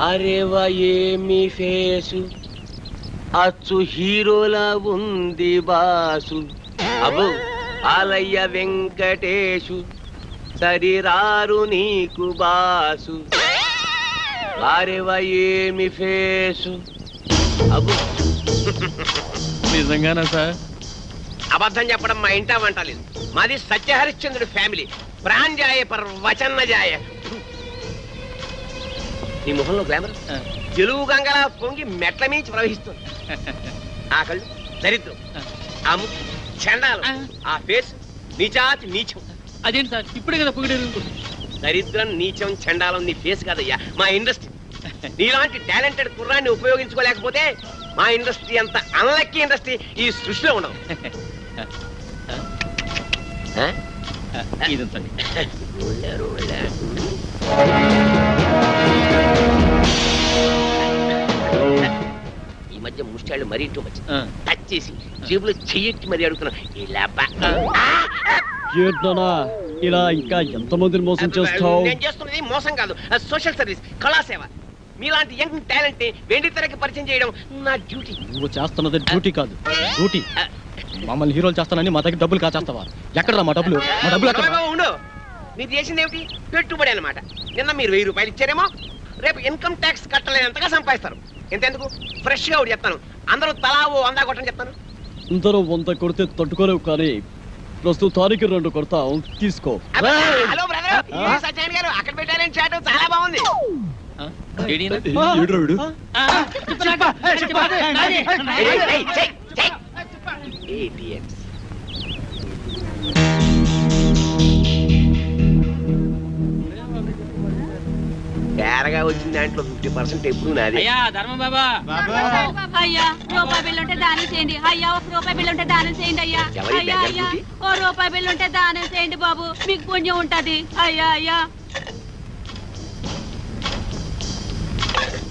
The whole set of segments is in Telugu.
వారేవా ఏమి ఫేసు అచ్చు హీరోలా ఉంది బాసు. అబ్బో ఆలయ్య వెంకటేశు సరిరారు నీకు బాసు. వారేవా ఏమి ఫేసు. అబ్బో నిజంగానా సార్? అబద్ధం చెప్పడం మా ఇంటా వంట లేదు. మాది సత్యహరిశ్చంద్రుడి ఫ్యామిలీ. ప్రాణ్యాయ పర్ వచన్నజాయ. నీ ముఖంలో గ్లామర్ తెలుగు గంగలా పొంగి మెట్ల మించి ప్రవహిస్తుంది. ఆ కళ్ళు దరిద్రం, ఆ ముక్కు చండాలం, ఆ ఫేస్ నీచాతి నీచం. అదేంటి సార్ ఇప్పుడే కదా పొగిడారు? దరిద్రం నీచం చండాలం నీ ఫేస్ కాదయ్యా, మా ఇండస్ట్రీ. నీలాంటి టాలెంటెడ్ కుర్రాన్ని ఉపయోగించుకోలేకపోతే మా ఇండస్ట్రీ అంత అన్లక్కీ ఇండస్ట్రీ ఈ సృష్టిలో ఉండదు. ఈ మధ్య ముష్టాళ్ళు మరీ ఇంటూ వచ్చి టచ్ చేసి జేబులో చెయ్యెట్టి మరీ అడుగుతున్నాను. ఇలా ఇంకా ఎంతమందిని మోసం చేస్తావు? నేను చేస్తున్నది మోసం కాదు, సోషల్ సర్వీస్, కళాసేవ. మీలాంటి యంగ్ టాలెంట్ వెండి తెరకి పరిచయం చేయడం నా డ్యూటీ. నువ్వు చేస్తున్నది డ్యూటీ కాదు, డ్యూటీ. మమ్మల్ని హీరోలు చేస్తానని మా దగ్గర డబ్బులు కాచేస్తావా? ఎక్కడరా మా డబ్బులు? మా డబ్బులు ఎక్కడ? ఉండు, మీరు చేసింది ఏమిటి? పెట్టుబడి అన్నమాట. నిన్న మీరు 1000 రూపాయలు ఇచ్చారేమో, రేపు ఇన్కమ్ ట్యాక్స్ కట్టలేనంతగా సంపాదిస్తారు. ఎంతెందుకు ఫ్రెష్ గా ఒకటి చెప్తాను, అందరూ తలా ఓ 100 కొట్టని చెప్తాను. అందరూ 100 కొడితే తట్టుకోలేవు, కానీ ప్రస్తుతానికి 2 కొడతాం, తీసుకో. హలో బ్రదర్, సత్యనారాయణ గారు అక్కడ పెట్టారని చాట్ చాలా బాగుంది. తేరగా వచ్చిన దాంట్లో 50% ఎప్పుడు నాది. అయ్యా ధర్మబాబా, అయ్యా రూపాయి బిల్లు ఉంటే దానం చేయండి. అయ్యా 1 రూపాయి బిల్లు ఉంటే దానం చేయండి. అయ్యా అయ్యా అయ్యా 1 రూపాయి బిల్లు ఉంటే దానం చేయండి బాబు, మీకు పుణ్యం ఉంటది. అయ్యా అయ్యా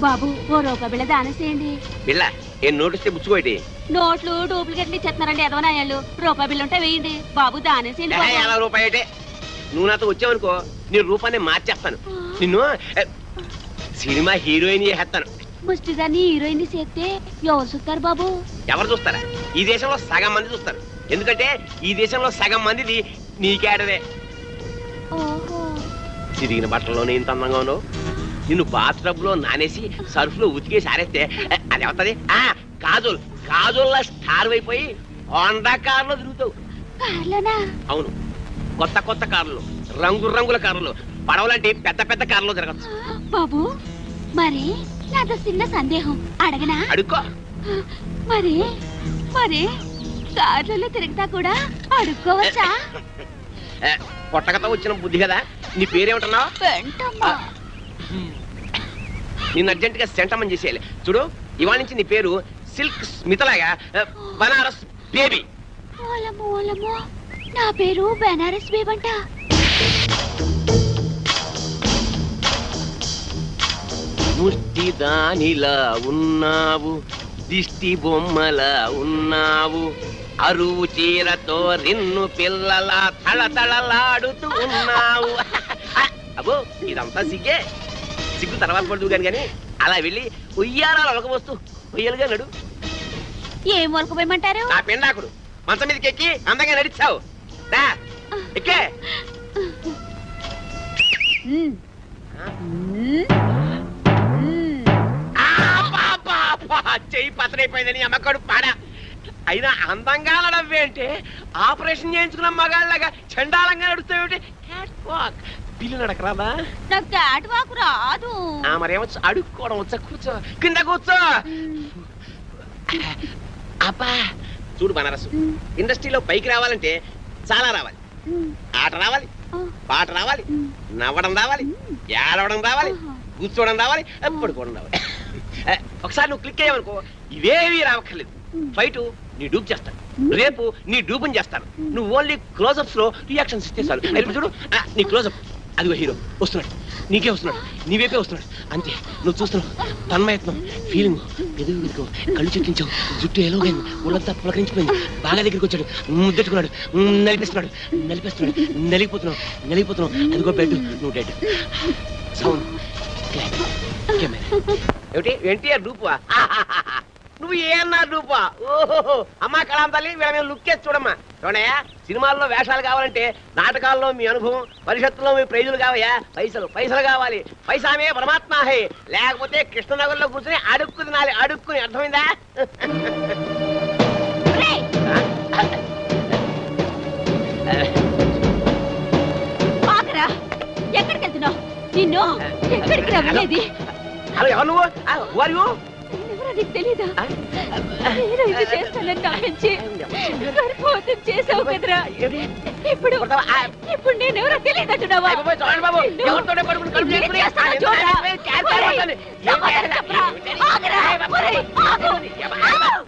బాబు 1 రూపాయి బిళ్ళ దానం చేయండి. బిళ్ళ ఏం నోటిస్తే బుచ్చుకోటి? నోట్లు డూప్లికేట్లు ఇచ్చేస్తున్నారండి ఎదవనాయాలు. రూపాయి బిల్లు ఉంటే వేయండి బాబు, దానం చేయండి. 50 రూపాయటే. నువ్వు నాతో వచ్చావనుకో నీ రూపాన్ని మార్చేస్తాను. నిన్ను సినిమా హీరోయిన్ చేస్తాను. ముష్టిదాన్ని హీరోయిన్ చేస్తే ఎవరు చూస్తారు బాబు? ఎవరు చూస్తారా? ఈ దేశంలో సగం మంది చూస్తారు. ఎందుకంటే ఈ దేశంలో సగం మందిది నీకేడదే. ఓహో, చిరిగిన బట్టల్లోనే ఇంత అందంగా ఉన్నావు. నిన్ను బాత్రబ్ లో నానేసి సర్ఫ్ లో ఉతికేసి ఆరేస్తే అది అవుతుంది. కాజోల్ కాజోల్లా స్టార్ అయిపోయి హోండా కారులో తిరుగుతావు. అవును, కొత్త కొత్త కార్లు, రంగు రంగుల కార్లు, పడవలాంటి పెద్ద పెద్ద కార్లో తిరగచ్చు. బాబు మరి నాతో చిన్న సందేహం అడగనా? అడుక్కో. మరి మరి కార్లలో తిరుగుతా కూడా అడుక్కోవచ్చా? పొట్టకతో వచ్చిన బుద్ధి కదా. నీ పేరేమంటున్నావు? వెంటమ్మా. నిన్ను అర్జెంట్ గా సెంటమని చేసేయాలి. చూడు, ఇవాళ నుంచి నీ పేరు సిల్క్ స్మితలాగా బనారస్ బేబీ. ఓలమో నా పేరు బనారస్ బేబంట. ముష్టి దానిలా ఉన్నావు, దిష్టి బొమ్మలా ఉన్నావు, అరువు చీరతో నిన్ను పిల్లలా తళతళలాడుతూ ఉన్నావు. అబ్బో ఇదంతా సిగ్గే. సిగ్గు తర్వాత పడుతూ కానీ అలా వెళ్ళి ఉయ్యారాలు ఒలకబోస్తూ ఉయ్యలుగా నడు. ఏం ఒలకపోయమంటారు? నా పెండాకుడు మంచం మీదకి ఎక్కి అందంగా నడిచావు. ఎక్కే చెయ్యి పతనైపోయిందని అమ్మకడు పాడా. అయినా అందంగా నడవేంటే ఆపరేషన్ చేయించుకున్న మగాళ్ళగా చండాలంగా నడుస్తావేంటి? పిల్లి నడకరాదా? నాకు క్యాట్ వాక్ రాదు. మరేమొచ్చు? అడుక్కోవడం వచ్చా? కూర్చో, కింద కూర్చో. అబ్బా చూడు బనారసు, ఇండస్ట్రీలో పైకి రావాలంటే చాలా రావాలి. ఆట రావాలి, పాట రావాలి, నవ్వడం రావాలి, ఏడవడం రావాలి, కూర్చోవడం రావాలి, పడుకోవడం రావాలి. ఒకసారి నువ్వు క్లిక్ అయ్యావనుకో ఇవేవి రావక్కర్లేదు. ఫైట్ నీ డూప్ చేస్తాను, రేపు నీ డూపుని చేస్తాను. నువ్వు ఓన్లీ క్లోజప్స్ లో రియాక్షన్స్ ఇస్తే చాలు. చూడు నీ క్లోజప్, అదిగో హీరో వస్తున్నాడు, నీకే వస్తున్నాడు, నీవేపే వస్తున్నాడు. అంతే, నువ్వు చూస్తున్నావు. తన్మయత్నం, ఫీలింగ్, ఎదుగు కళ్ళు చెక్కించావు, జుట్టు ఎలాగైంది, ఒళ్ళంతా పులకరించిపోయింది. బాగా దగ్గరికి వచ్చాడు, ముద్దెట్టుకున్నాడు, నలిపేస్తున్నాడు, నలిగిపోతున్నావు. అదిగో బెడ్, నువ్వు డెడ్. సౌండ్ ఏమిటి ఎన్టీఆర్ డూపువా నువ్వు ఏమన్నారు డూపా ఓహో అమ్మా కళాం తల్లి వీళ్ళ మీద లుక్ చేసి చూడమ్మా చూడయా సినిమాల్లో వేషాలు కావాలంటే నాటకాల్లో మీ అనుభవం భవిష్యత్తులో మీ ప్రైజులు కావయా పైసలు కావాలి పైసామే పరమాత్మ హే లేకపోతే కృష్ణనగర్లో కూర్చొని అడుక్కు తినాలి అడుక్కుని అర్థమైందా ఒరేయ్, ఆగరా. ఎక్కడికి వెళ్తున్నావు? నిన్ను ఎక్కడికి రా వెళ్ళేది? హలో ఎవరు నువ్వు వారు ఎవరో నీకు తెలీదా? నేను ఇది చేస్తానని నమ్మించి గర్భవతం చేసావు కదరా. ఇప్పుడు ఇప్పుడు నేనెవరో తెలియదంటున్నావా? బాబు ఎవరితోనే పడుకుని కడుపు ఏం చేసుకుని చేస్తానో చూడరా. ఒరేయ్, సమాధానం చెప్పరా. ఆగరా. ఒరేయ్, ఆగు. ఆగు.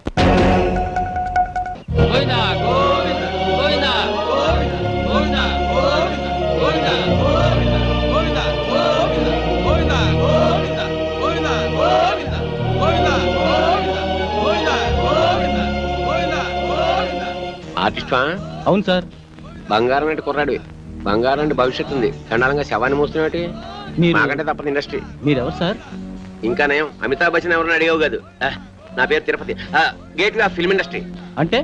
ఆర్టిస్టా అవును సార్. బంగారం అంటే కుర్రాడు బంగారం అంటే భవిష్యత్తు ఉంది చండాలంగా శవాన్ని మోస్తున్నట్టు మీరు మాకంటే తప్పదు ఇండస్ట్రీ మీరెవరు సార్? ఇంకా నయం అమితాబ్ బచ్చన్ ఎవరన్నా అడిగావు కాదు నా పేరు Tirupati gate way of film industry అంటే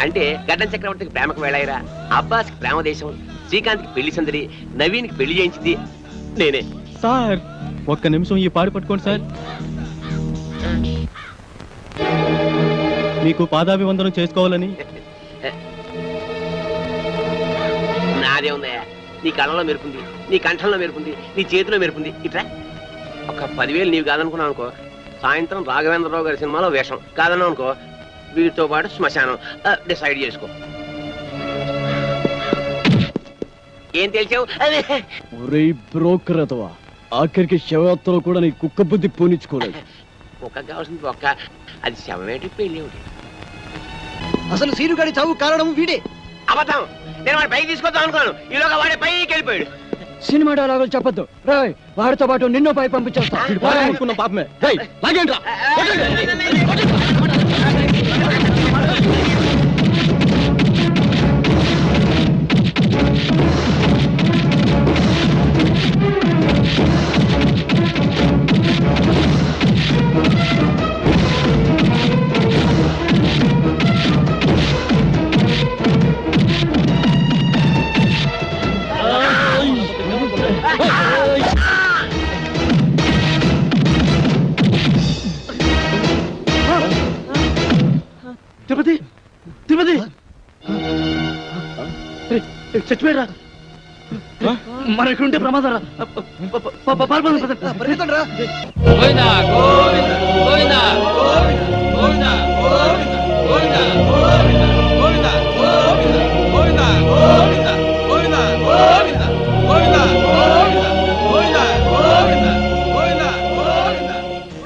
అంటే గడ్డం చక్రవర్తికి ప్రేమకు వెళ్ళాయిరా అబ్బాస్ కి ప్రేమ దేశం శ్రీకాంత్ కి పెళ్లి సందడి నవీన్ కి పెళ్లి చేయించింది నేనే సార్ ఒక్క నిమిషం ఈ పాడు పట్టుకోండి సార్. మీకు పాదాభివందనం చేసుకోవాలని. నాదే ఉందయ్యా నీ కళ్ళలో మెరుపుంది నీ కంఠంలో మెరుపుంది నీ చేతిలో మెరుపుంది ఇట్లా ఒక 10,000 నీవు కాదనుకున్నావు అనుకో సాయంత్రం రాఘవేంద్రరావు గారి సినిమాలో వేషం కాదన్నావు అనుకో వీటితో పాటు శ్మశానం డిసైడ్ చేసుకో ఏం తెలిసావు ఒరేయ్ బ్రోకర్ అతవా ఆఖరికి శవయాత్రలో కూడా నీ కుక్క బుద్ధి పోనిచ్చుకోలేదు. ఒక్క కావాల్సింది ఒక్క అది శవమేటి పెళ్ళి ఒకటి అసలు సీనుగాడి చావు కారణం వీడే. అబద్ధం నేను వాడి పైకి తీసుకొద్దాం అనుకున్నాను ఈలోగా వాడే పైకి వెళ్ళిపోయాడు సినిమా డైలాగులు చెప్పొద్దు రాయ్. వాడితో పాటు నిన్నో పై పంపించేస్తా. అనుకున్న పాపమే. రేయ్, లాగేండ్రా. తిరుపతి తిరుపతి చచ్చిపోయారా? మన ఇక్కడ ఉంటే ప్రమాదం రా. పరిగెత్తండి రా.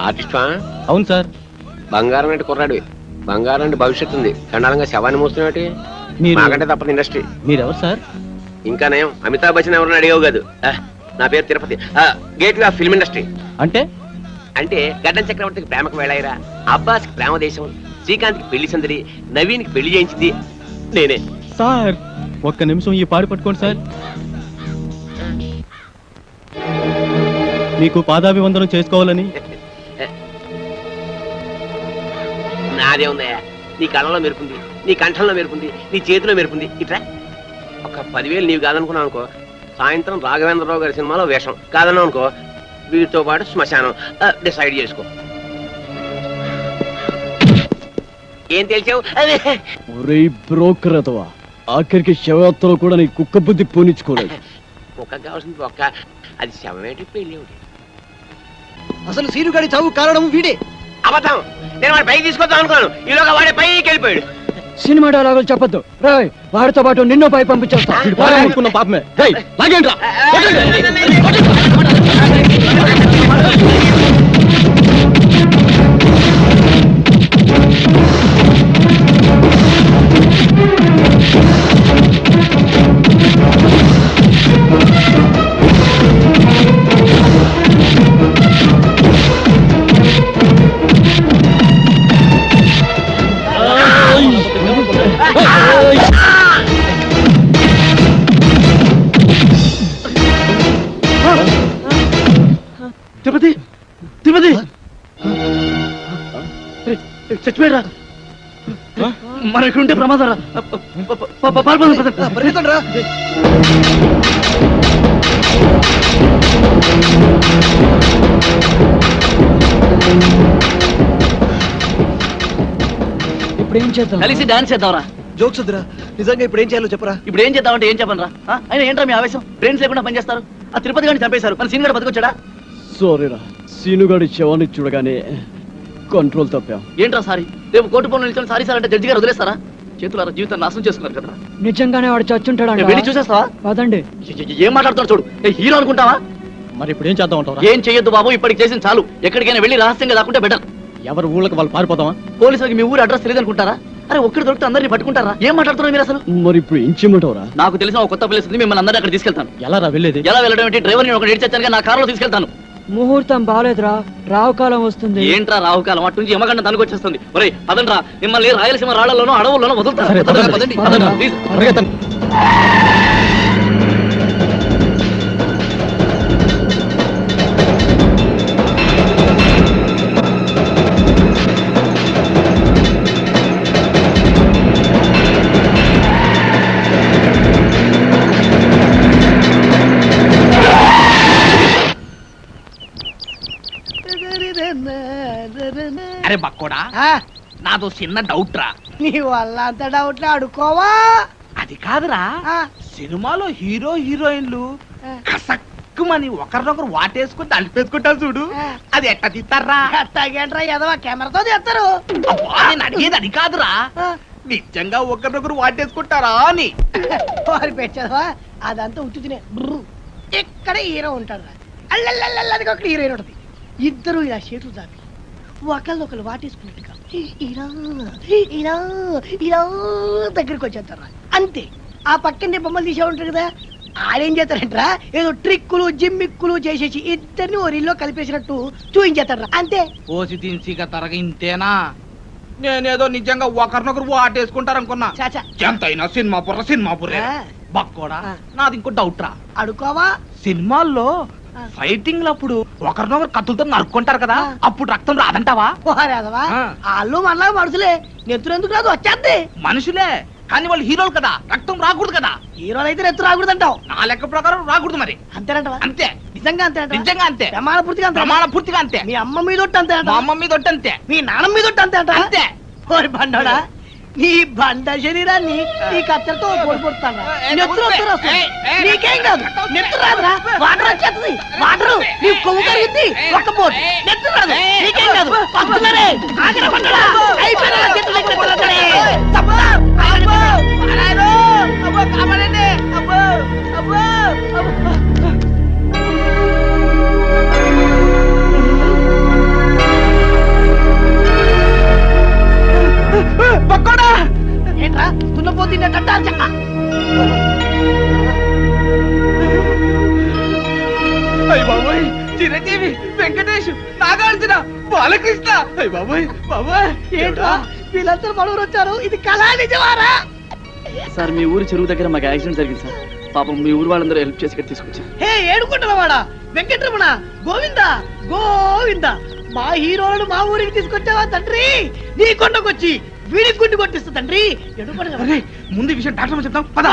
ఆర్టిస్టా అవును సార్. బంగారం అంటే కుర్రాడు బంగారం అంటే భవిష్యత్తు ఉంది చండాలంగా శవాన్ని మోస్తున్నట్టు మీరు మాకంటే తప్పదు ఇండస్ట్రీ మీరెవరు సార్? ఇంకా నయం అమితాబ్ బచ్చన్ ఎవరన్నా అడిగావు కాదు నా పేరు Tirupati gate way of film industry అంటే అంటే గడ్డం చక్రవర్తికి ప్రేమకు వెళ్ళాయిరా అబ్బాస్ కి ప్రేమ దేశం శ్రీకాంత్ కి పెళ్లి సందడి నవీన్ కి పెళ్లి చేయించింది నేనే సార్ ఒక్క నిమిషం ఈ పాడు పట్టుకోండి సార్. మీకు పాదాభివందనం చేసుకోవాలని. నాదే ఉందయ్యా నీ కళ్ళలో మెరుపుంది నీ కంఠంలో మెరుపుంది నీ చేతిలో మెరుపుంది ఇట్లా ఒక 10,000 నీవు కాదనుకున్నావు అనుకో సాయంత్రం రాఘవేంద్రరావు గారి సినిమాలో వేషం కాదన్నావు అనుకో వీటితో పాటు శ్మశానం డిసైడ్ చేసుకో ఏం తెలిసావు ఒరేయ్ బ్రోకర్ అతవా ఆఖరికి శవయాత్రలో కూడా నీ కుక్క బుద్ధి పోనిచ్చుకోలేదు. ఒక్క కావాల్సింది ఒక్క అది శవమేటి పెళ్ళి ఒకటి అసలు సీనుగాడి చావు కారణం వీడే. అబద్ధం నేను వాడి పైకి తీసుకొద్దాం అనుకున్నాను ఈలోగా వాడే పైకి వెళ్ళిపోయాడు సినిమా డైలాగులు చెప్పొద్దు రాయ్. వాడితో పాటు నిన్నో పై పంపించేస్తా. అనుకున్న పాపమే. రేయ్, లాగేండ్రా. తిరుపతి చచ్చిపోయారా మన ఇక్కడ ఉంటే ప్రమాదం రా పరిగెత్తండి రా ఇప్పుడు ఏం చేద్దాం? కలిసి డాన్స్ చేద్దాంరా జోక్స్ వద్దురా, నిజంగా ఇప్పుడు ఏం చేయాలో చెప్పరా. ఇప్పుడు ఏం చేద్దామంటే ఏం చెప్పను రా అయినా ఏంట్రా మీ ఆవేశం బ్రెయిన్స్ లేకుండా పనిచేస్తారు ఆ తిరుపతి గారిని చంపేశారు మన సీన్ గారు బతికొచ్చాడా సారీరా, సీనుగాడి శవాన్ని చూడగానే కంట్రోల్ తప్పాం. ఏంట్రా సారీ రేపు కోర్టు పనులు నిల్చొని సారీ సార్ అంటే జడ్జి గారు వదిలేస్తారా చేతులారా జీవితాన్ని నాశనం చేసుకున్నారు కదా నిజంగానే వాడు చచ్చుంటాడు. వెళ్ళి చూసేస్తావా పదండి. ఏం మాట్లాడుతున్నాడు చూడు హీరో అనుకుంటావా మరి ఇప్పుడు ఏం చేద్దాం అంటారా? ఏం చెయ్యొద్దు బాబు ఇప్పటికి చేసిన చాలు ఎక్కడికైనా వెళ్ళి రహస్యంగా దాక్కుంటే బెటర్ ఎవరు ఊళ్ళకి వాళ్ళు పారిపోతామా? పోలీసులకి మీ ఊరు అడ్రస్ తెలియదు అనుకుంటారా అరే ఒక్కడి దొరికితే అందరినీ పట్టుకుంటారా ఏం మాట్లాడుతున్నారు మీరు అసలు మరి ఇప్పుడు ఏం చేయమంటావురా? నాకు తెలిసిన ఒక కొత్త ప్లేస్ ఉంది మిమ్మల్ని అందరినీ అక్కడ తీసుకెళ్తాను ఎలా రా వెళ్ళేది? ఎలా వెళ్ళడం ఏంటి డ్రైవర్ని ఒక ఏడ్చాను నా కారులో తీసుకెళ్తాను ముహూర్తం బాలేదురా, రావుకాలం వస్తుంది. ఏంట్రా రావుకాలం అటు నుంచి యమగండ తనుకొచ్చేస్తుంది ఒరే పదండ్రా మిమ్మల్ని రాయలసీమ రాళ్లలోనూ అడవుల్లోనూ వదులుతారు సరే, పదండి, పదండి, పదండి, పదండి. ప్లీజ్. పరిగెత్తండి. అరే బక్కోడా నాదో చిన్న డౌట్ రా నీ వల్ల అంత డౌట్లు అడుకోవా. అది కాదురా సినిమాలో హీరో హీరోయిన్లు కసక్కుమని ఒకరినొకరు వాటేసుకుని తలిపేసుకుంటారు చూడు అది ఎట్ట తీస్తారా తగ్గంట్రా ఎదవా కెమెరాతో చేస్తారు. అబ్బా, నేను అడిగేది అది కాదురా నిజంగా ఒకరినొకరు వాటేసుకుంటారా అని వారి పెట్టదవా అదంతా ఉత్తునే ఇక్కడ హీరో ఉంటాడు రా అల్లల్లల్లది ఒక హీరోయిన్ ఉంటుంది. ఇద్దరు ఇలా చేతులు దాపి ఒకళ్ళు వాటేసుకున్నట్టుగా ఇలా ఇలా ఇలా దగ్గరికి వచ్చేస్తారా అంతే. ఆ పక్కనే బొమ్మలు తీసే ఉంటారు కదా ఆడేం చేస్తారంటరా ఏదో ట్రిక్కులు జిమ్మిక్కులు చేసేసి ఇద్దరిని ఓ రీల్లో కలిపేసినట్టు చూపించేస్తారా అంతే. పోసి దించిగా తరగ ఇంతేనా నేనేదో నిజంగా ఒకరినొకరు వాటేసుకుంటారు అనుకున్నా చాచా ఎంతైనా సినిమా పుర్రే బక్కోడా నాది ఇంకో డౌట్ రా అడుకోవా. సినిమాల్లో ఫైటింగ్ అప్పుడు ఒకరినొకరు కత్తులతో నరుక్కుంటారు కదా అప్పుడు రక్తం రాదంటావా పోరాదవా ఆ. వాళ్ళు మనలా మనుషులే నెత్తురు ఎందుకు రాదు వచ్చేద్ది. మనుషులే కానీ వాళ్ళు హీరోలు కదా రక్తం రాకూడదు కదా హీరోలు అయితే నెత్తు రాకూడదు అంటావు నా లెక్క ప్రకారం రాకూడదు మరి అంతేనంటవా? అంతే నిజంగా అంతేనంట నిజంగా అంతే ప్రమాణ పూర్తిగా అంతే ప్రమాణ పూర్తిగా అంతే మీ అమ్మ మీద ఒట్టు అంతే మా అమ్మ మీద ఒట్టు అంతే మీ నాన్న మీద ఒట్టు అంతే అంట అంతే ఓరి బండోడా నీ బండ శరీరాన్ని నీ కత్తెరతో పొడిపోతాను నెత్తురు వస్తుంది. నీకేం కాదు నెత్తురు రాదురా వాటర్ వచ్చేస్తుంది వాటర్ నీ కొవ్వు కరుగుద్ది ఒక్క పోటు నెత్తురు రాదు నీకేం కాదు వస్తున్నారే ఆగిన బండడా అయిపోయినా చేతులు దగ్గర ఎత్తులాడతారే. తప్పుదా ఏంట్రా తున్నపోతున్నట్ట అయ్య బాబాయ్ చిరంజీవి వెంకటేష్ నాగార్జున బాలకృష్ణ అయ్య బాబాయ్ బాబాయ్ ఏంట్రా వీళ్ళందరూ మనూరు వచ్చారు ఇది కళా నిజమారా? సార్ మీ ఊరు చెరువు దగ్గర మాకు యాక్సిడెంట్ జరిగింది సార్ పాపం మీ ఊరు వాళ్ళందరూ హెల్ప్ చేసి ఇక్కడ తీసుకొచ్చారు హే ఏడుకుంటున్నవాడా వెంకటరమణ గోవింద గోవింద మా హీరోలను మా ఊరికి తీసుకొచ్చావా తండ్రి నీ కొండకొచ్చి వీడి గుండు కొట్టిస్తా తండ్రి అరే ముందు ఈ విషయం డాక్టర్ చెప్తాం పద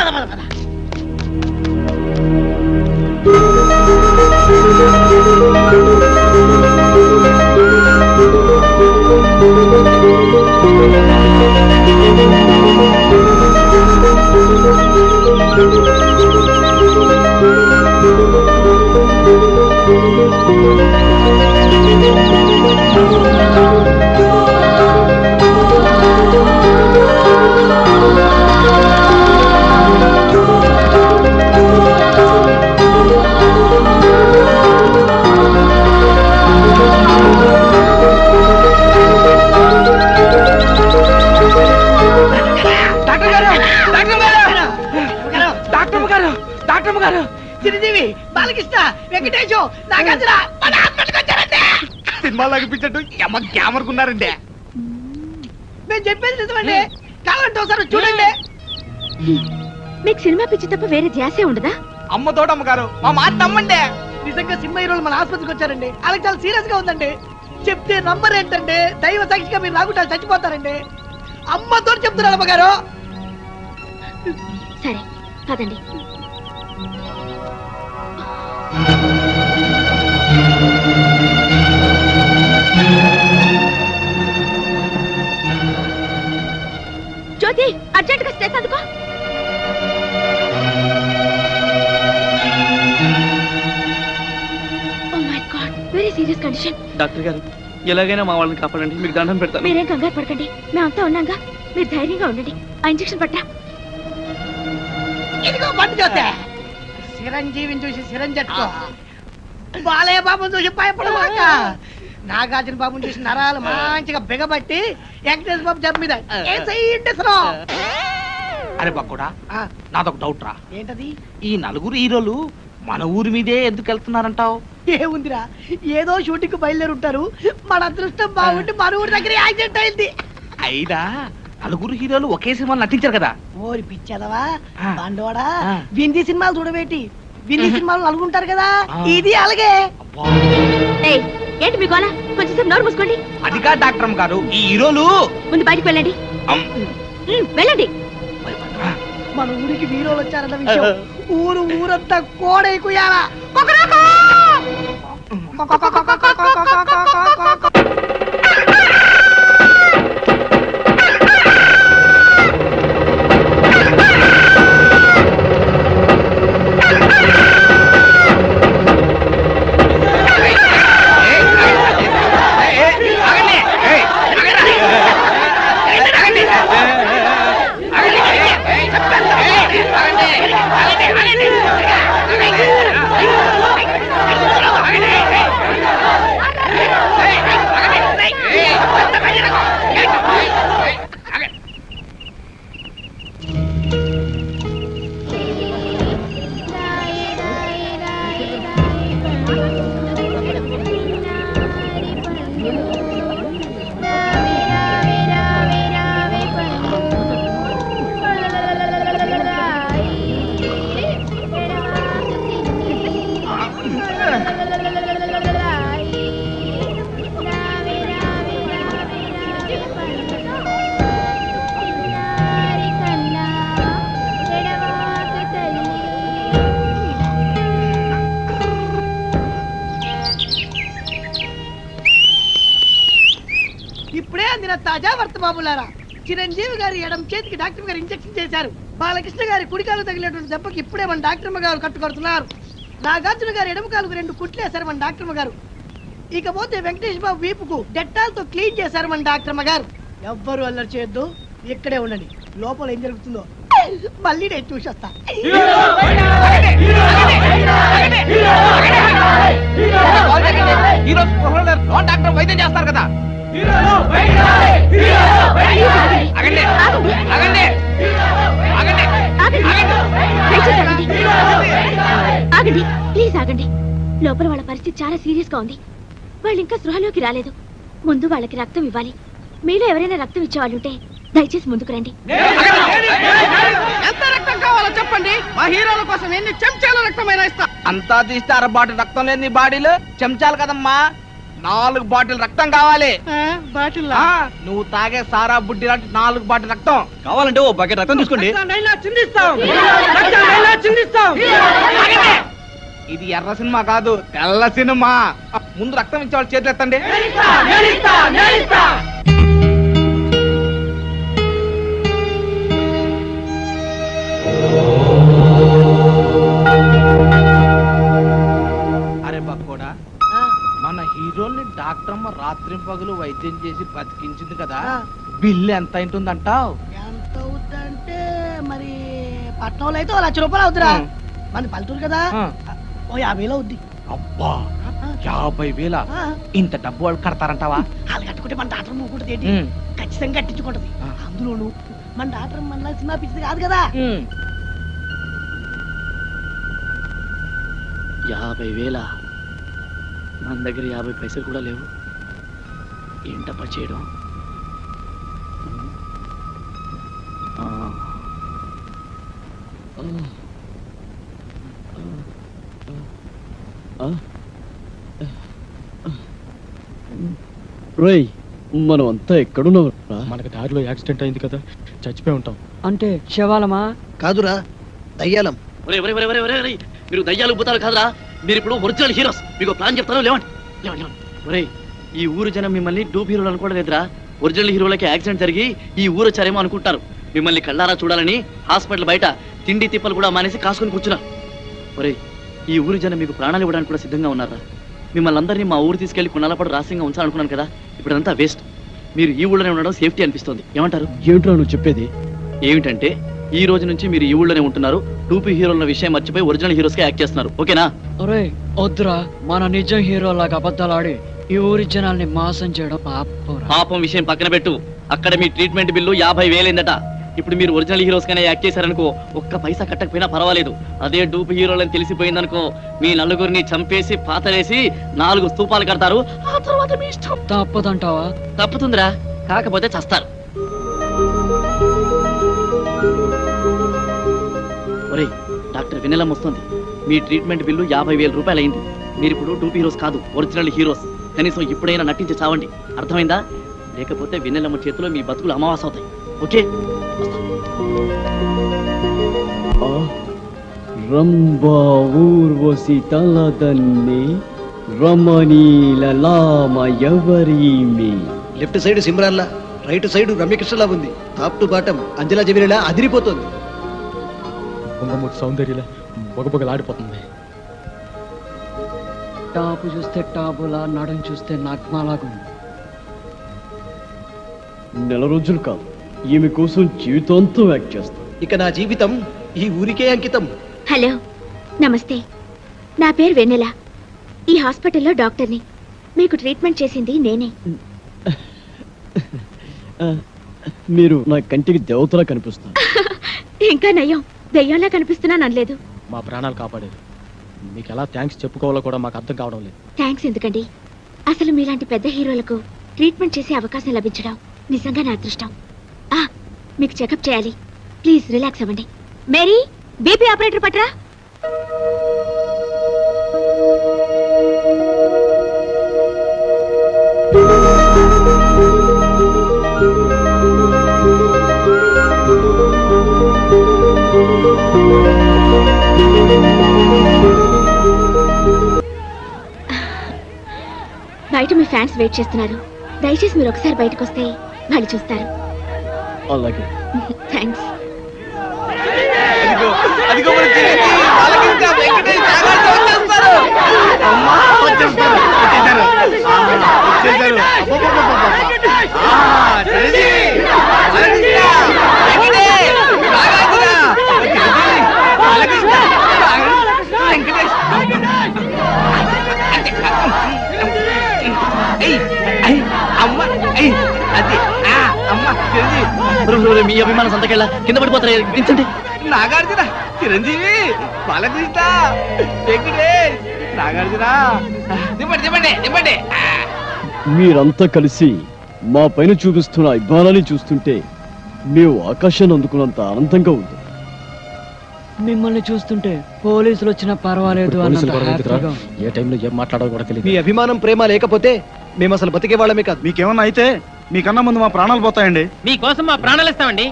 చిరంజీవి బాలకృష్ణ వెంకటేశు నాగార్జున మన హాస్పిటల్కి వచ్చారంటే సినిమా లాగిపించట్టు ఎమ్మ గ్యామర్కున్నారండి మేము చెప్పేది నిజమండి కావాలంటే ఒకసారి చూడండి. మీకు సినిమా పిచ్చి తప్ప వేరే ధ్యాసే ఉండదా? అమ్మ తోట అమ్మగారు మా మాట నమ్మండి నిజంగా సినిమా హీరోలు మన ఆసుపత్రికి వచ్చారండి వాళ్ళకి చాలా సీరియస్ గా ఉందండి. చెప్తే నమ్మరేంటండి? దైవ సాక్షిగా మీరు రాకుండా చచ్చిపోతారండి. అమ్మతో చెప్తున్నారు అమ్మగారు. సరే పదండి. జ్యోతి అర్జెంట్ గా స్ట్రెస్ అందుకో. Oh my God, very serious condition. Doctor గారు ఎలాగైనా మా వాళ్ళని కాపాడండి, మీకు దండం పెడతాను. మీరేం కంగారు పడకండి, మేమంతా ఉన్నాగా. మీరు ధైర్యంగా ఉండండి. ఆ ఇంజెక్షన్ పట్టా. ఇదిగో బండి చూస్తే చిరంజీవిని చూసి చిరంజట్టుకో, బాలయ్య బాబుని చూసి భయపడమాక, నాగార్జున బాబుని చూసి నరాలు మంచిగా బిగబట్టి వెంకటేశ్వర బాబు జబ్బు మీద అరే బక్కుడా, నాదొక డౌట్ రా. ఏంటది? ఈ నలుగురు హీరోలు మన ఊరి మీదే ఎందుకు వెళ్తున్నారంటావు? ఏముందిరా, ఏదో షూటింగ్ బయలుదేరి ఉంటారు. మన అదృష్టం బాగుంటే మన ఊరి దగ్గర యాక్సిడెంట్ అయింది. అయినా నలుగురు హీరోలు ఒకే సినిమాలు నటించారు కదా. ఓరి పిచ్చదవా ఆ. బండోడా, ఆ. వింది సినిమాలు చూడబెట్టి వింది సినిమాలు నలుగుంటారు కదా, ఆ. ఇది అలాగే. అబ్బా, ఏయ్, ఏంటి మీ గోల? కొంచెంసేపు నోరు మూసుకోండి. అది కాదు డాక్టర్ గారు, ఈ హీరోలు ముందు బయటికి వెళ్ళండి. వెళ్ళండి. మన ఊరికి వీరోలు వచ్చారన్న విషయం ఊరంతా కోడైకుయాలా. ఇప్పుడే అందిన తాజా వర్త బాబులారా, చిరంజీవి గారి ఎడం చేతికి డాక్టర్ గారు ఇంజెక్షన్ చేశారు. బాలకృష్ణ గారి కుడికాలు తగిలినటువంటి దెబ్బకి ఇప్పుడే మన డాక్టర్ గారు కట్టుకొడుతున్నారు. నాగార్జున గారి ఎడమ కాలుకు 2 కుట్లు వేశారు మన డాక్టర్ గారు. ఇకపోతే వెంకటేష్ బాబు వీపుకు డెట్టాల్తో క్లీన్ చేశారు మన డాక్టర్ గారు. ఎవ్వరు అల్లరి చేయొద్దు, ఇక్కడే ఉండండి. లోపల ఏం జరుగుతుందో మళ్ళీ నేను చూసొస్తా. హీరో డాక్టర్ వైద్యం చేస్తారు కదా. ఆగండి, ఆగండి, ఆగండి, దయచేసి ఆగండి. ఆగండి, ప్లీజ్ ఆగండి. లోపల వాళ్ళ పరిస్థితి చాలా సీరియస్ గా ఉంది. వాళ్ళు ఇంకా స్పృహలోకి రాలేదు. ముందు వాళ్ళకి రక్తం ఇవ్వాలి. మీలో ఎవరైనా రక్తం ఇచ్చేవాళ్ళుంటే దయచేసి ముందుకు రండి. ఎంత రక్తం కావాలో చెప్పండి, మా హీరోల కోసం ఎన్ని చెంచాల రక్తమైనా ఇస్తా. అంతా తీస్తే 1/2 బాటిల్ రక్తం లేని నీ బాడీలో చెంచాలు కదమ్మా, 4 బాటిల్ రక్తం కావాలి. బాటిల్ ఆ, నువ్వు తాగే సారా బుడ్డి లాంటి 4 బాటిల్ రక్తం కావాలంటే ఓ బకెట్ రక్తం తీసుకోండి. ఆగండి. ఇది ఎర్ర సినిమా కాదు, తెల్ల సినిమా. ముందు రక్తం ఇచ్చేవాళ్ళు చేతులు ఎత్తండి. అరే బక్కోడా, మన హీరోల్ని డాక్టర్ అమ్మ రాత్రి పగలు వైద్యం చేసి బతికించింది కదా, బిల్లు ఎంత అయింటుందంటావు? ఎంత అవుద్దంటే మరి పట్నంలో అయితే 1,00,000 రూపాయలు అవుతురా. మన పల్లెటూరు కదా, ఓ 50,000 అవుద్ది. అబ్బా, 50,000. ఆ, ఇంత డబ్బు వాళ్ళు కడతారంటావా? వాళ్ళు కట్టుకుంటే మన డాక్టర్ మూకుంటుంది ఏంటి, ఉమ్. ఖచ్చితంగా కట్టించుకుంటది. ఆ. అందులోను మన డాక్టర్ మన సినిమా పిచ్చిది కాదు కదా. 50,000? మన దగ్గర 50 పైసలు కూడా లేవు. ఏంటప్పా చేయడం? రేయ్ మనం అంతా ఎక్కడున్నాం మనకి దారిలో యాక్సిడెంట్ అయింది కదా చచ్చిపోయి ఉంటాం. అంటే శవాలమా? కాదురా దయ్యాలం. మీరు దయ్యాలు పోతారు కాదురా, మీరు ఇప్పుడు ఒరిజినల్ హీరోస్. మీకు ప్లాన్ చెప్తాను, లేవండి. ఒరే, ఈ ఊరు జనం మిమ్మల్ని డూప్ హీరోలు అనుకోవట్లేదురా. ఒరిజినల్ హీరోలకి యాక్సిడెంట్ జరిగి ఈ ఊరు వచ్చారేమో అనుకుంటారు. మిమ్మల్ని కళ్ళారా చూడాలని హాస్పిటల్ బయట తిండి తిప్పలు కూడా మానేసి కాసుకొని కూర్చున్నారు. ఒరే, ఈ ఊరు జనం మీకు ప్రాణాలు ఇవ్వడానికి కూడా సిద్ధంగా ఉన్నారా? మిమ్మల్ని అందరినీ మా ఊరు తీసుకెళ్లి కొన్నాళ్ళ పాటు రహస్యంగా ఉంచాలనుకున్నాను కదా, ఇప్పుడంతా వేస్ట్. మీరు ఈ ఊళ్ళోనే ఉండడం సేఫ్టీ అనిపిస్తుంది. ఏమంటారు? ఏమిట్రా నువ్వు చెప్పేది? ఏమిటంటే ఈ రోజు నుంచి మీరు ఈ ఊళ్ళోనే ఉంటున్నారు. టూపీ హీరోల విషయం మర్చిపోయి ఒరిజినల్ హీరోస్ గా యాక్ట్ చేస్తున్నారు. ఓకేనా? ఒరే వద్దురా, మన నిజం హీరో లాగా అబద్ధాలు ఆడి ఈ ఊరి జనాల్ని మోసం చేయడం పాపం విషయం పక్కన పెట్టు. అక్కడ మీ ట్రీట్మెంట్ బిల్లు 50,000 అయిందట. ఇప్పుడు మీరు ఒరిజినల్ హీరోస్ గానే యాక్ట్ చేశారనుకో, ఒక్క పైసా కట్టకపోయినా పర్వాలేదు. అదే డూప్ హీరోలని తెలిసిపోయిందనుకో, మీ నలుగురిని చంపేసి పాతలేసి 4 స్తూపాలు కడతారు. ఆ తర్వాత మీ ఇష్టం. తప్పదంటావా? తప్పుతుందిరా, కాకపోతే చస్తారు. ఒరేయ్, డాక్టర్ వినలం వస్తుంది. మీ ట్రీట్మెంట్ బిల్లు 50,000 రూపాయలు అయింది. మీరు ఇప్పుడు టూపీ హీరోస్ కాదు, ఒరిజినల్ హీరోస్. కనీసం ఇప్పుడైనా నటించి చావండి, అర్థమైందా? లేకపోతే వినలమ్మ చేతిలో మీ బతుకులు అమావాస అవుతాయి. ఓకే? రంభా ఊర్వశి తలదన్ని రమణీల లామ ఎవరీమి. లెఫ్ట్ సైడ్ సిమ్రాన్లా, రైట్ సైడ్ రమ్యకృష్ణలా ఉంది. టాప్ టు బాటం అంజలా జమీలా అదిరిపోతుంది. పొంగమూర్తి సౌందర్యలా బొగబొగలాడిపోతుంది. టాపు చూస్తే టాపులా, నడుం చూస్తే నగ్మాలాగా. నెల రోజులు కాదు, ఈమె కోసం జీవితాంతం యాక్ట్ చేస్తాం. ఇక నా జీవితం ఈ ఊరికే అంకితం. హలో, నమస్తే. నా పేరు వెన్నెల. ఈ హాస్పిటల్లో డాక్టర్ని. మీకు ట్రీట్మెంట్ చేసింది నేనే. మీరు నా కంటికి దేవతలా కనిపిస్తారు. ఇంకా నయ్యం, దయ్యంలా కనిపిస్తున్నాను అనలేదు. మా ప్రాణాలు కాపాడేది. మీకు ఎలా థ్యాంక్స్ చెప్పుకోవాలో కూడా మాకు అర్థం కావడం లేదు. థ్యాంక్స్ ఎందుకండి? అసలు మీలాంటి పెద్ద హీరోలకు ట్రీట్మెంట్ చేసే అవకాశం లభించడం నిజంగా నా అదృష్టం. మీకు చెకప్ చేయాలి. ప్లీజ్ రిలాక్స్ అవ్వండి. మేరీ, బీపీ ఆపరేటర్ పట్రా. బయట మీ ఫ్యాన్స్ వెయిట్ చేస్తున్నారు. దయచేసి మీరు ఒకసారి బయటకు వస్తే వాళ్ళు చూస్తారు. అలాగే. థ్యాంక్స్. మీ అభిమానం సంతకెళ్ళ కింద పడిపోతారు. దించండి. నాగార్జున, చిరంజీవి, బాలకృష్ణ, వెంకటేష్, నాగార్జున. దింపండి. మీరంతా కలిసి మా పైన చూపిస్తున్న అభిమానాన్ని చూస్తుంటే మేము ఆకాశాన్ని అందుకున్నంత ఆనందంగా ఉంది. మిమ్మల్ని చూస్తుంటే పోలీసులు వచ్చినా పర్వాలేదు పోలీసులు కూడా అన్నంత ఎందుకురా? హ్యాపీగా ఉంది. ఏ టైంలో ఏం మాట్లాడాలో కూడా మీ తెలియదు. అభిమానం ప్రేమ లేకపోతే మేము అసలు బతికే వాళ్ళమే కాదు. మీకేమన్నా అయితే మీకన్నా ముందు మా ప్రాణాలు పోతాయండి. మీకోసం మా ప్రాణాలు ఇస్తామండి.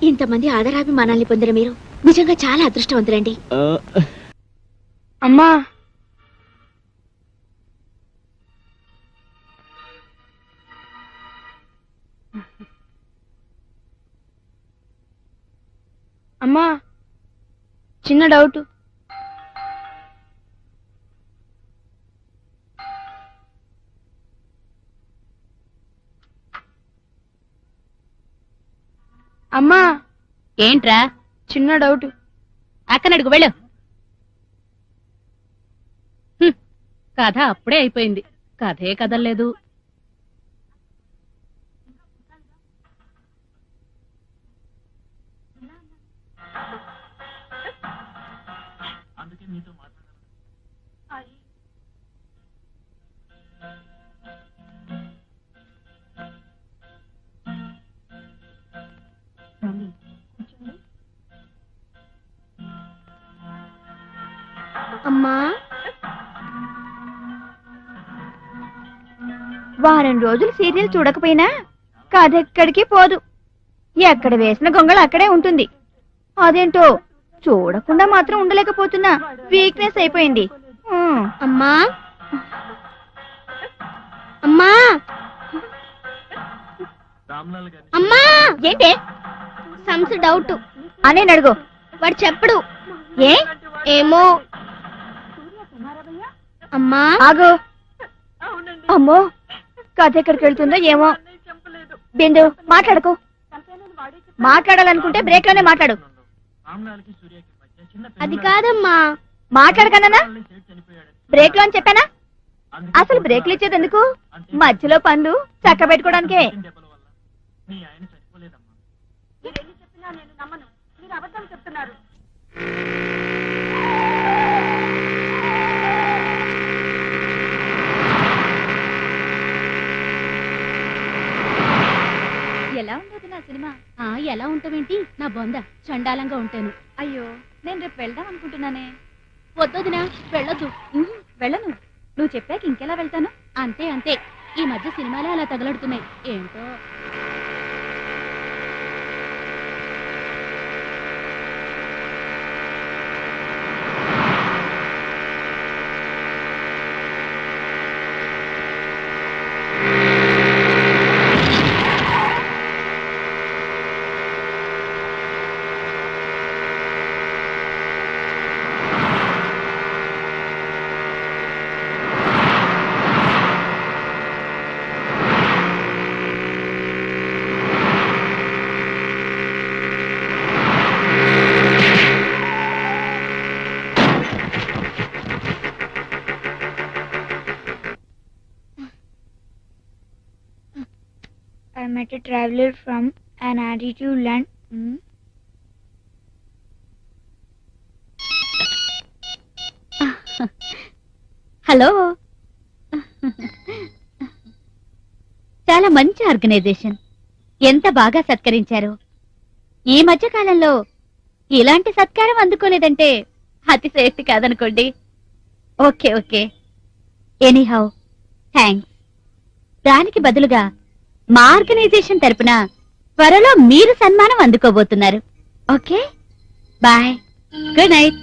ఇంతమంది ఆదరాభిమానాల్ని పొందిన మీరు నిజంగా చాలా అదృష్టవంతులండి. అమ్మా, అమ్మా, చిన్న డౌట్. అమ్మా, ఏంట్రా? చిన్న డౌట్. అక్కనడుగు వెళ్ళు. కథ అప్పుడే అయిపోయింది. కథే కదలేదు. అమ్మా, వారం రోజులు సీరియల్ చూడకపోయినా కథ ఎక్కడికి పోదు. ఎక్కడ వేసిన గొంగళ అక్కడే ఉంటుంది. అదేంటో చూడకుండా మాత్రం ఉండలేకపోతున్నా. వీక్నెస్ అయిపోయింది. అమ్మా అమ్మా అమ్మా ఏంటే సమ్స్ డౌట్ అనే అడుగు. వాడు చెప్పడు. ఏమో అమ్మా ఆగు. అమ్మో కథ ఎక్కడికి వెళ్తుందో ఏమో. బిందు మాట్లాడకు. మాట్లాడాలనుకుంటే బ్రేక్ లోనే మాట్లాడు. అది కాదమ్మా. మాట్లాడకన్నా బ్రేక్ లో అని చెప్పానా? అసలు బ్రేక్లు ఇచ్చేది ఎందుకు? మధ్యలో పనులు చక్క పెట్టుకోవడానికే. ఎలా ఉండదు నా సినిమా? ఎలా ఉంటావేంటి? నా బొంద చండాలంగా ఉంటాను. అయ్యో నేను రేపు వెళ్దాం అనుకుంటున్నానే. వద్దొదినా, వెళ్ళొద్దు. వెళ్ళను. నువ్వు చెప్పాక ఇంకెలా వెళ్తాను? అంతే అంతే. ఈ మధ్య సినిమాలే అలా తగలడుతున్నాయి ఏంటో. I met a traveler from an attitude land. Hello. చాలా మంచి ఆర్గనైజేషన్. ఎంత బాగా సత్కరించారు. ఈ మధ్య కాలంలో ఇలాంటి సత్కారం అందుకోలేదంటే అతిశయోక్తి కాదనుకోండి. Okay okay. Anyhow thanks. దానికి బదులుగా మా ఆర్గనైజేషన్ తరపున త్వరలో మీరు సన్మానం అందుకోబోతున్నారు. Okay bye. Good night.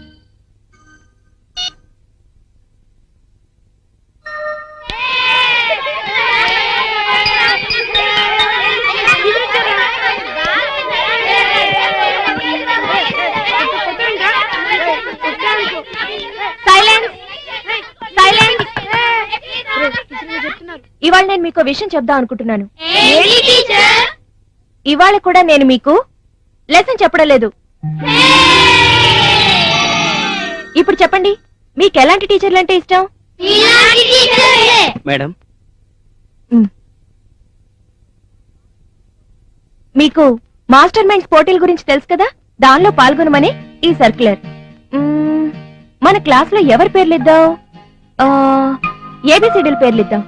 ఇవాళ నేను మీకు విషయం చెప్దాం అనుకుంటున్నాను. ఇవాళ కూడా నేను మీకు లెసన్ చెప్పడం లేదు. ఇప్పుడు చెప్పండి, మీకు ఎలాంటి టీచర్లు అంటే ఇష్టం? మేడం, మీకు మాస్టర్ మైండ్స్ పోటీల గురించి తెలుసు కదా, దానిలో పాల్గొనమని ఈ సర్క్యులర్. మన క్లాస్ లో ఎవరి పేర్లు ఇద్దాం? ఏబిసిడీల పేర్లు ఇద్దాం.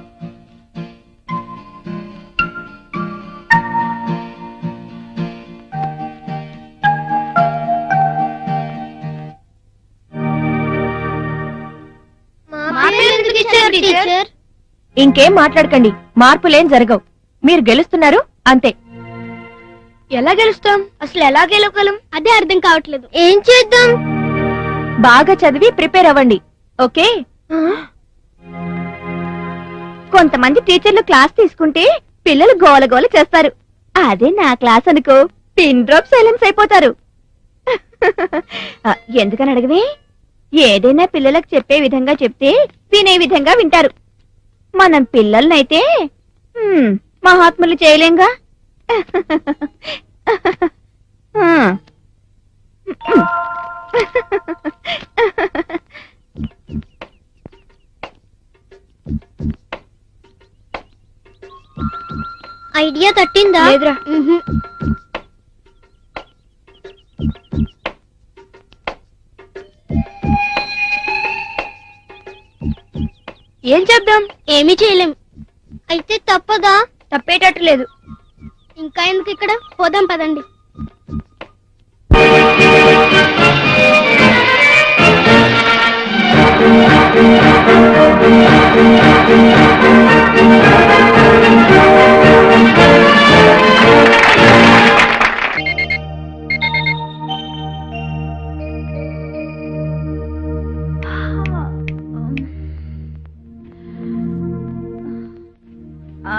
ఇంకేం మాట్లాడకండి, మార్పులేం జరగవు. మీరు గెలుస్తున్నారు అంతే. ఎలా గెలుస్తాం? అసలు ఎలా గెలవగలం? అదే అర్థం కావట్లేదు. ఏం చేద్దాం? బాగా చదివి ప్రిపేర్ అవ్వండి. ఓకే. కొంతమంది టీచర్లు క్లాస్ తీసుకుంటే పిల్లలు గోలగోల చేస్తారు. అదే నా క్లాస్ అనుకో, పిన్ డ్రాప్ సైలెన్స్ అయిపోతారు. ఎందుకని అడగవే? ఏదైనా పిల్లలకు చెప్పే విధంగా చెప్తే వినే విధంగా వింటారు. మనం పిల్లలనైతే మహాత్ములు చేయలేంగా. ఐడియా తట్టిందా? లేదురా. ఏం చేద్దాం? ఏమీ చేయలేం. అయితే తప్పదా? తప్పేటట్టు లేదు. ఇంకా ఎందుకు ఇక్కడ? పోదాం పదండి.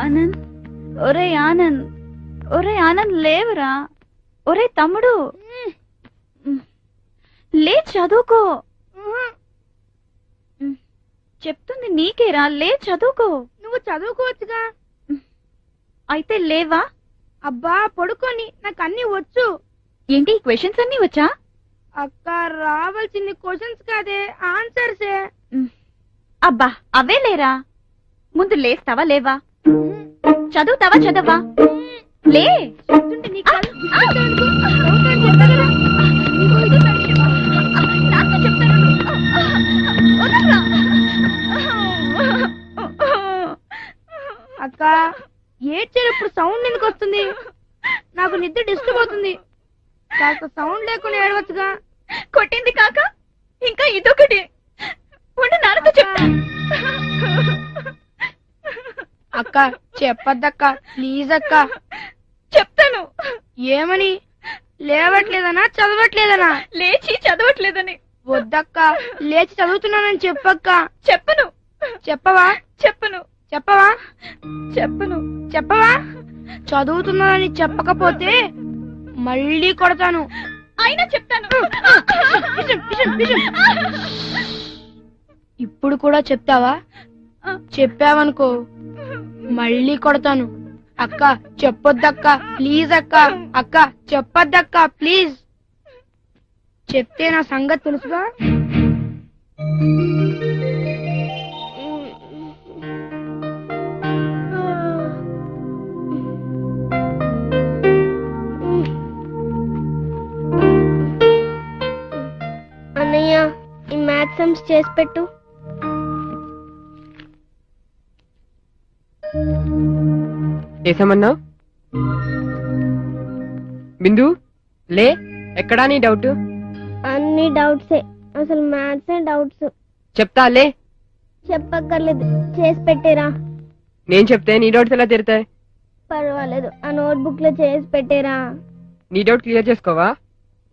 ఆనంద్, ఒరే ఆనంద్, ఒరే ఆనంద్ లేవరా. ఒరే తమ్ముడు, లే చదువుకో. చెప్తుంది నీకేరా, లే చదువుకో. నువ్వు చదువుకోవచ్చుగా. అయితే లేవా? అబ్బా పడుకొని, నాకు అన్ని వచ్చు. ఏంటి క్వశ్చన్స్ అన్ని వచ్చా? అక్క రావాల్సింది క్వశ్చన్స్ కాదే, ఆన్సర్సే. అబ్బా అవే లేరా. ముందు లేస్తావా లేవా? చదువుతావా చదవా? లే. చెప్తుంటే నీ కళ్ళు గుచ్చుతాయనుకో. చదువుతాను చెప్తా కదా. నాతో చెప్తాను. వదలరా. అక్క ఏడ్చేటప్పుడు సౌండ్ ఎందుకు వస్తుంది? నాకు నిద్ర డిస్టర్బ్ అవుతుంది. కాస్త సౌండ్ లేకుండా ఏడవచ్చుగా. కొట్టింది కాక ఇంకా ఇదొకటి. ఉండు నాన్నతో చెప్తా. అక్క చెప్పద్దక్క, ప్లీజ్ అక్క. చెప్తాను. ఏమని? లేవట్లేదనా చదవట్లేదనా? లేచి చదవట్లేదని. వద్దక్క, లేచి చదువుతున్నానని చెప్పక్క. చెప్పను. చెప్పవా? చెప్పను. చెప్పవా? చెప్పను. చెప్పవా? చదువుతున్నానని చెప్పకపోతే మళ్ళీ కొడతాను. అయినా చెప్తాను. ఇప్పుడు కూడా చెప్తావా? చెప్పావనుకో మళ్ళీ కొడతాను. అక్క చెప్పొద్దక్క, ప్లీజ్ అక్క. అక్క చెప్పొద్దక్క, ప్లీజ్. చెప్తే నా సంగతి తెలుసుగా. అన్నయ్య, ఈ మ్యాథ్స్ సమ్స్ చేసి పెట్టు. ఏసమన్నావు? బిందు లే, ఎక్కడా నీ డౌట్? అన్ని డౌట్సే, అసలు మ్యాథ్సే డౌట్స్. చెప్తా లే. చెప్పక్కర్లేదు, చేసి పెట్టేరా. నేను చెప్తే నీ డౌట్స్ ఎలా తీరుతాయి? పర్వాలేదు, ఆ నోట్బుక్ లో చేసి పెట్టేరా. నీ డౌట్ క్లియర్ చేసుకోవా?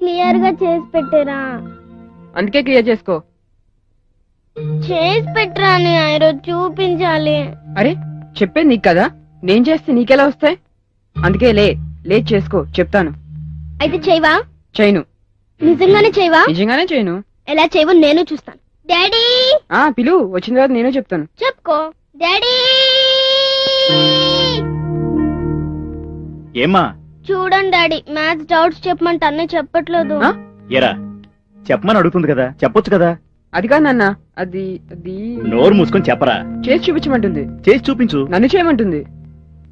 క్లియర్ గా చేసి పెట్టేరా. అందుకే క్లియర్ చేసుకో. చేసి పెట్టరా అని ఈరోజు చూపించాలి. అరే చెప్పేది నీకు కదా, నేను చేస్తే నీకెలా వస్తాయి? అందుకే లే, లేట్ చేసుకో, చెప్తాను. అయితే చేయవా? చేయను. నిజంగానే చేయవా? నిజంగానే చేయను. ఎలా చేయవో నేను చూస్తాను. డాడీ పిలు, వచ్చిన తర్వాత నేను చెప్తాను. చెప్పుకో. డాడీ ఏమ్మా? చూడండి డాడీ, మ్యాథ్స్ డౌట్స్ చెప్పమంటే అన్నీ చెప్పట్లేదు. ఎరా చెప్పమని అడుగుతుంది కదా, చెప్పొచ్చు కదా. అది కాదు నాన్న, అది అది నోరు మూసుకొని చెప్పరా. చేసి చూపించమంటుంది. చేసి చూపించు. నన్ను చేయమంటుంది.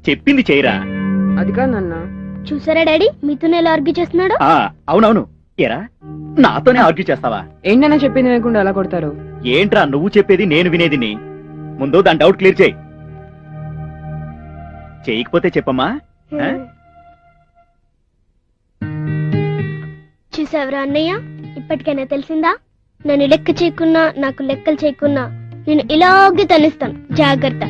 చెప్పింది చేయరా. అది కాదు నాన్న. చూసారా డాడీ, మీతోనే ఎలా ఆర్గ్యూ చేస్తున్నాడు? అవునవును. ఎరా నాతోనే ఆర్గ్యూ చేస్తావా? ఏంటన్నా చెప్పింది వినకుండా ఎలా కొడతారు? ఏంట్రా నువ్వు చెప్పేది నేను వినేది? ముందు దాని డౌట్ క్లియర్ చేయి. చేయకపోతే చెప్పమ్మా. చూసావరా అన్నయ్య, ఇప్పటికైనా తెలిసిందా? నన్ను లెక్క చేయకున్నా, నాకు లెక్కలు చేయకున్నా నేను ఇలాగే తనిస్తాను. జాగ్రత్త.